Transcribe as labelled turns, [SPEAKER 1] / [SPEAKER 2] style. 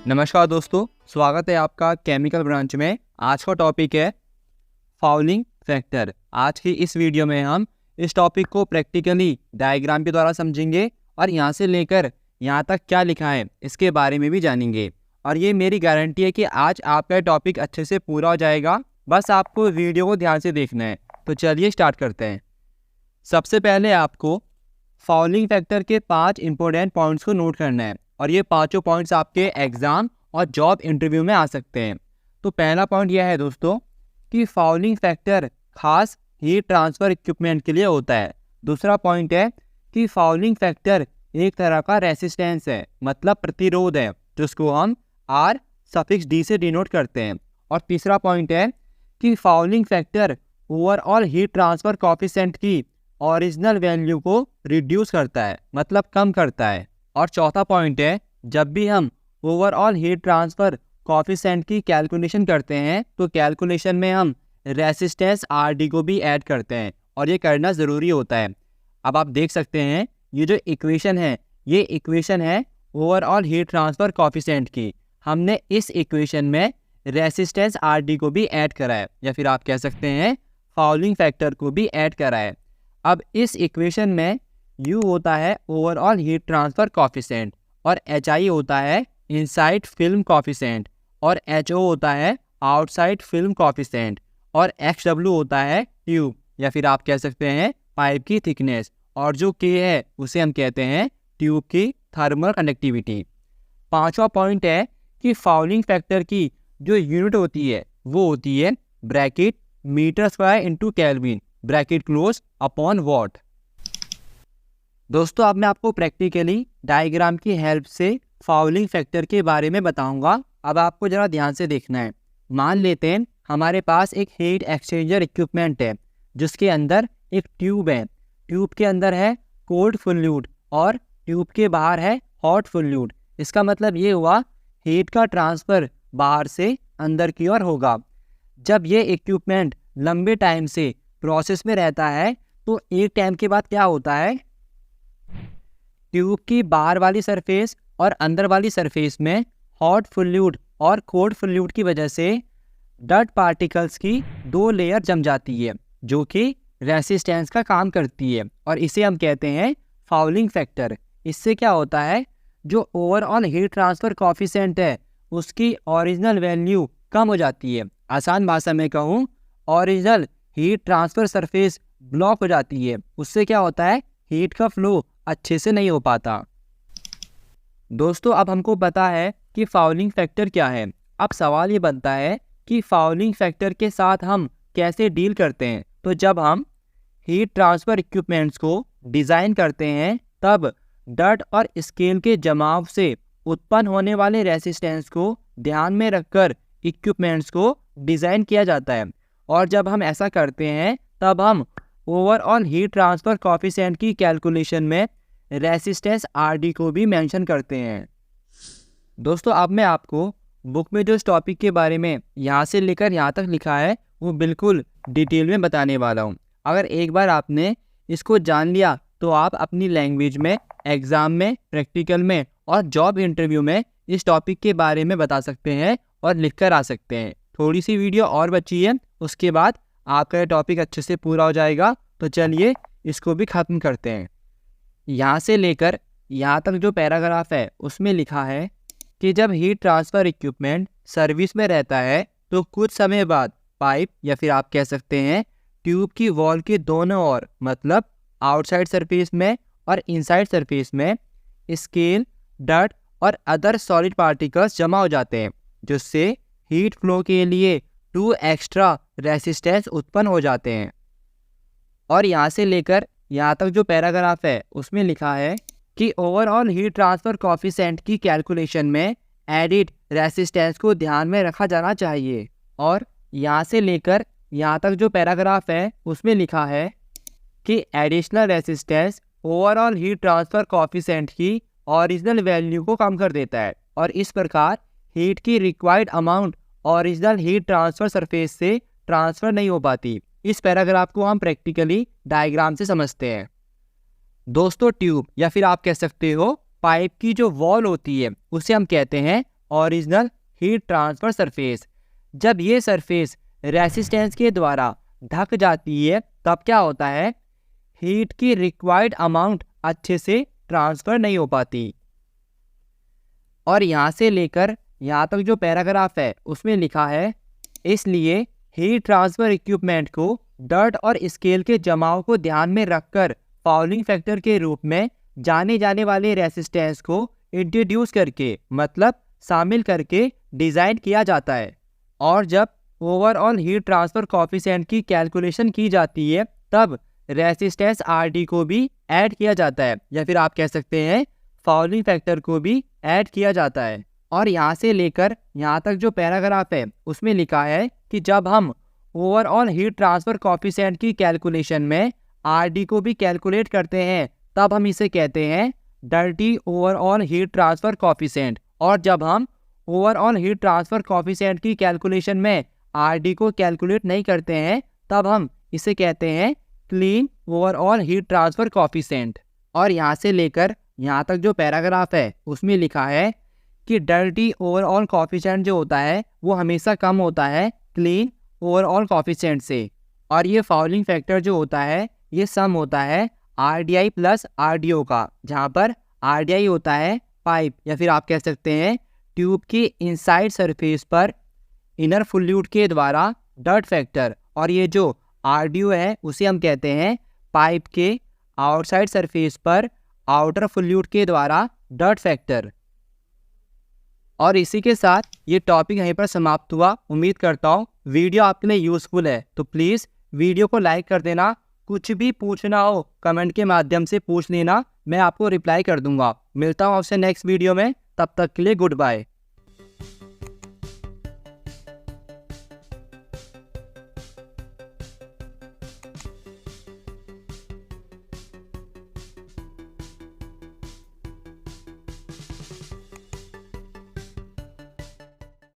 [SPEAKER 1] नमस्कार दोस्तों, स्वागत है आपका केमिकल ब्रांच में। आज का टॉपिक है फाउलिंग फैक्टर। आज की इस वीडियो में हम इस टॉपिक को प्रैक्टिकली डायग्राम के द्वारा समझेंगे और यहाँ से लेकर यहाँ तक क्या लिखा है इसके बारे में भी जानेंगे। और ये मेरी गारंटी है कि आज आपका टॉपिक अच्छे से पूरा हो जाएगा। बस आपको वीडियो को ध्यान से देखना है। तो चलिए स्टार्ट करते हैं। सबसे पहले आपको फाउलिंग फैक्टर के 5 इंपॉर्टेंट पॉइंट्स को नोट करना है और ये पांचों पॉइंट्स आपके एग्जाम और जॉब इंटरव्यू में आ सकते हैं। तो पहला पॉइंट यह है दोस्तों कि फाउलिंग फैक्टर खास हीट ट्रांसफ़र इक्विपमेंट के लिए होता है। दूसरा पॉइंट है कि फाउलिंग फैक्टर एक तरह का रेसिस्टेंस है, मतलब प्रतिरोध है, जिसको हम R∪D से डिनोट करते हैं। और तीसरा पॉइंट है कि fouling factor overall heat transfer coefficient की ओरिजिनल वैल्यू को रिड्यूस करता है, मतलब कम करता है। और चौथा पॉइंट है, जब भी हम ओवरऑल हीट ट्रांसफ़र कोएफिशिएंट की कैलकुलेशन करते हैं तो कैलकुलेशन में हम रेसिस्टेंस RD को भी ऐड करते हैं और ये करना ज़रूरी होता है। अब आप देख सकते हैं ये जो इक्वेशन है, ये इक्वेशन है ओवरऑल हीट ट्रांसफ़र कोएफिशिएंट की। हमने इस इक्वेशन में रेसिस्टेंस RD को भी ऐड करा है, या फिर आप कह सकते हैं फाउलिंग फैक्टर को भी ऐड करा है। अब इस इक्वेशन में U होता है ओवरऑल हीट ट्रांसफ़र कोएफिशिएंट और HI होता है इनसाइड फिल्म कोएफिशिएंट और HO होता है आउटसाइड फिल्म कोएफिशिएंट और XW होता है ट्यूब, या फिर आप कह सकते हैं पाइप की थिकनेस, और जो K है उसे हम कहते हैं ट्यूब की थर्मल कंडक्टिविटी। पांचवा पॉइंट है कि फाउलिंग फैक्टर की जो यूनिट होती है वो होती है bracket metre square into kelvin bracket close upon watt. दोस्तों अब मैं आपको प्रैक्टिकली डायग्राम की हेल्प से फाउलिंग फैक्टर के बारे में बताऊंगा। अब आपको ज़रा ध्यान से देखना है। मान लेते हैं हमारे पास एक हीट एक्सचेंजर इक्विपमेंट है जिसके अंदर एक ट्यूब है। ट्यूब के अंदर है कोल्ड फ्लूइड और ट्यूब के बाहर है हॉट फ्लूइड। इसका मतलब ये हुआ हीट का ट्रांसफ़र बाहर से अंदर की ओर होगा। जब ये इक्विपमेंट लंबे टाइम से प्रोसेस में रहता है तो एक टाइम के बाद क्या होता है, ट्यूब की बाहर वाली सरफेस और अंदर वाली सरफेस में हॉट फ्लूइड और कोल्ड फ्लूइड की वजह से डर्ट पार्टिकल्स की 2 लेयर जम जाती है जो कि रेसिस्टेंस का काम करती है और इसे हम कहते हैं फाउलिंग फैक्टर। इससे क्या होता है, जो ओवरऑल हीट ट्रांसफ़र कोएफिशिएंट है उसकी ओरिजिनल वैल्यू कम हो जाती है। आसान भाषा में कहूँ, original heat transfer surface block हो जाती है। उससे क्या होता है, हीट का फ्लो अच्छे से नहीं हो पाता। दोस्तों अब हमको पता है कि फाउलिंग फैक्टर क्या है। अब सवाल ये बनता है कि फाउलिंग फैक्टर के साथ हम कैसे डील करते हैं। तो जब हम हीट ट्रांसफ़र इक्विपमेंट्स को डिज़ाइन करते हैं तब डर्ट और स्केल के जमाव से उत्पन्न होने वाले रेसिस्टेंस को ध्यान में रखकर इक्विपमेंट्स को डिज़ाइन किया जाता है। और जब हम ऐसा करते हैं तब हम ओवरऑल हीट ट्रांसफ़र कोएफिशिएंट की कैलकुलेशन में रेसिस्टेंस RD को भी मेंशन करते हैं। दोस्तों अब मैं आपको बुक में जो इस टॉपिक के बारे में यहाँ से लेकर यहाँ तक लिखा है वो बिल्कुल डिटेल में बताने वाला हूँ। अगर एक बार आपने इसको जान लिया तो आप अपनी लैंग्वेज में एग्ज़ाम में, प्रैक्टिकल में और जॉब इंटरव्यू में इस टॉपिक के बारे में बता सकते हैं और लिख कर आ सकते हैं। थोड़ी सी वीडियो और बची है, उसके बाद आपका टॉपिक अच्छे से पूरा हो जाएगा। तो चलिए इसको भी ख़त्म करते हैं। यहाँ से लेकर यहाँ तक जो पैराग्राफ है उसमें लिखा है कि जब हीट ट्रांसफ़र इक्विपमेंट सर्विस में रहता है तो कुछ समय बाद पाइप, या फिर आप कह सकते हैं ट्यूब की वॉल के दोनों ओर, मतलब आउटसाइड सरफेस में और इनसाइड सरफेस में स्केल, डर्ट और अदर सॉलिड पार्टिकल्स जमा हो जाते हैं, जिससे हीट फ्लो के लिए 2 एक्स्ट्रा रेसिस्टेंस उत्पन्न हो जाते हैं। और यहाँ से लेकर यहाँ तक जो पैराग्राफ है उसमें लिखा है कि ओवरऑल हीट ट्रांसफ़र कोएफिशिएंट की कैलकुलेशन में एडिड रेसिस्टेंस को ध्यान में रखा जाना चाहिए। और यहाँ से लेकर यहाँ तक जो पैराग्राफ है उसमें लिखा है कि additional resistance overall heat transfer coefficient की ओरिजिनल वैल्यू को कम कर देता है और इस प्रकार हीट की required amount original heat transfer surface से ट्रांसफ़र नहीं हो पाती। इस पैराग्राफ को हम प्रैक्टिकली डायग्राम से समझते हैं। दोस्तों ट्यूब, या फिर आप कह सकते हो पाइप की जो वॉल होती है उसे हम कहते हैं ओरिजिनल हीट ट्रांसफर सरफेस। जब ये सरफेस रेसिस्टेंस के द्वारा ढक जाती है तब क्या होता है, हीट की रिक्वायर्ड अमाउंट अच्छे से ट्रांसफ़र नहीं हो पाती। और यहाँ से लेकर यहाँ तक जो पैराग्राफ है उसमें लिखा है, इसलिए हीट ट्रांसफ़र इक्विपमेंट को डर्ट और स्केल के जमाव को ध्यान में रखकर फाउलिंग फैक्टर के रूप में जाने जाने वाले रेसिस्टेंस को इंट्रोड्यूस करके, मतलब शामिल करके डिज़ाइन किया जाता है। और जब ओवरऑल हीट ट्रांसफ़र कॉफिशिएंट की कैलकुलेशन की जाती है तब रेसिस्टेंस आर को भी ऐड किया जाता है, या फिर आप कह सकते हैं फाउलिंग फैक्टर को भी ऐड किया जाता है। और यहाँ से लेकर यहाँ तक जो पैराग्राफ है उसमें लिखा है कि जब हम ओवरऑल हीट ट्रांसफ़र कॉफिशिएंट की कैलकुलेशन में आर को भी कैलकुलेट करते हैं तब हम इसे कहते हैं dirty overall heat transfer coefficient. और जब हम ओवरऑल हीट ट्रांसफ़र कॉफिशिएंट की कैलकुलेशन में आर को कैलकुलेट नहीं करते हैं तब हम इसे कहते हैं clean overall heat transfer coefficient. और यहाँ से लेकर यहाँ तक जो पैराग्राफ है उसमें लिखा है कि डर्टी ओवरऑल कॉफिशिएंट जो होता है वो हमेशा कम होता है क्लीन ओवरऑल कॉफिशिएंट से। और ये फाउलिंग फैक्टर जो होता है ये सम होता है RDI प्लस RDO का, जहाँ पर RDI होता है पाइप या फिर आप कह सकते हैं ट्यूब की इनसाइड सरफेस पर इनर फ्लूइड के द्वारा डर्ट फैक्टर, और ये जो RDO है उसे हम कहते हैं पाइप के आउटसाइड सरफेस पर आउटर फ्लूइड के द्वारा डर्ट फैक्टर। और इसी के साथ ये टॉपिक यहीं पर समाप्त हुआ। उम्मीद करता हूँ वीडियो आपके लिए यूज़फुल है, तो प्लीज़ वीडियो को लाइक कर देना। कुछ भी पूछना हो कमेंट के माध्यम से पूछ लेना, मैं आपको रिप्लाई कर दूंगा। मिलता हूँ आपसे नेक्स्ट वीडियो में, तब तक के लिए गुड बाय।